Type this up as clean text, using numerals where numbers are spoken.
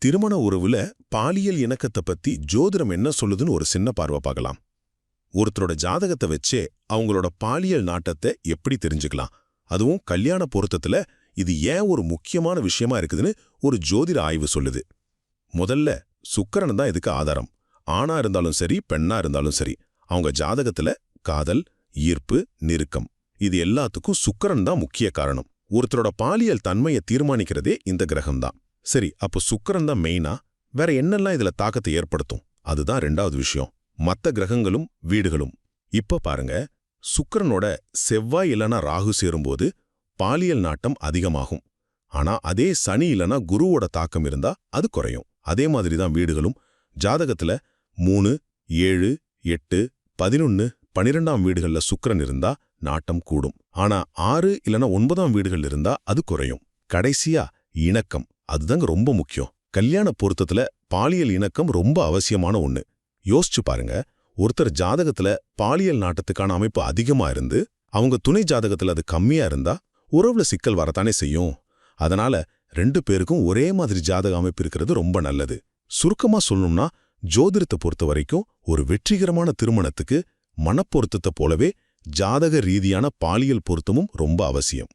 திருமண உறவுல பாலியல் இணக்கத்தை பத்தி ஜோதிடம் என்ன சொல்லுதுன்னு ஒரு சின்ன பார்வை பார்க்கலாம். ஒருத்தரோட ஜாதகத்தை வச்சே அவங்களோட பாலியல் நாட்டத்தை எப்படி தெரிஞ்சுக்கலாம், அதுவும் கல்யாண பொருத்தத்துல இது ஏன் ஒரு முக்கியமான விஷயமா இருக்குதுன்னு ஒரு ஜோதிட ஆய்வு சொல்லுது. முதல்ல சுக்கிரன் தான் இதுக்கு ஆதாரம். ஆணா இருந்தாலும் சரி, பெண்ணா இருந்தாலும் சரி, அவங்க ஜாதகத்துல காதல், ஈர்ப்பு, நெருக்கம் இது எல்லாத்துக்கும் சுக்கிரன் தான் முக்கிய காரணம். ஒருத்தரோட பாலியல் தன்மையை தீர்மானிக்கிறதே இந்த கிரகம்தான். சரி, அப்போ சுக்கிரன் தான் மெயினா? வேற என்னெல்லாம் இதுல தாக்கத்தை ஏற்படுத்தும்? அதுதான் ரெண்டாவது விஷயம், மத்த கிரகங்களும் வீடுகளும். இப்ப பாருங்க, சுக்கிரனோட செவ்வாய் இல்லனா ராகு சேரும்போது பாலியல் நாட்டம் அதிகமாகும். ஆனா அதே சனி இல்லனா குருவோட தாக்கம் இருந்தா அது குறையும். அதே மாதிரிதான் வீடுகளும். ஜாதகத்துல 3, 7, 8, 11, 12ஆம் வீடுகள்ல சுக்கிரன் இருந்தா நாட்டம் கூடும். ஆனா 6 இல்லனா 9ஆம் வீடுகள் இருந்தா அது குறையும். கடைசியா இணக்கம், அதுதாங்க ரொம்ப முக்கியம். கல்யாண பொருத்தத்துல பாலியல் இணக்கம் ரொம்ப அவசியமான ஒண்ணு. யோசிச்சு பாருங்க, ஒருத்தர் ஜாதகத்துல பாலியல் நாட்டத்துக்கான அமைப்பு அதிகமா இருந்து அவங்க துணை ஜாதகத்துல அது கம்மியா இருந்தா உறவுல சிக்கல் வரத்தானே செய்யும். அதனால 2 பேருக்கும் ஒரே மாதிரி ஜாதக அமைப்பு இருக்கிறது ரொம்ப நல்லது. சுருக்கமா சொல்லணும்னா, ஜோதிடத்தை பொறுத்த வரைக்கும் ஒரு வெற்றிகரமான திருமணத்துக்கு மனப்பொருத்தத்தை போலவே ஜாதக ரீதியான பாலியல் பொருத்தமும் ரொம்ப அவசியம்.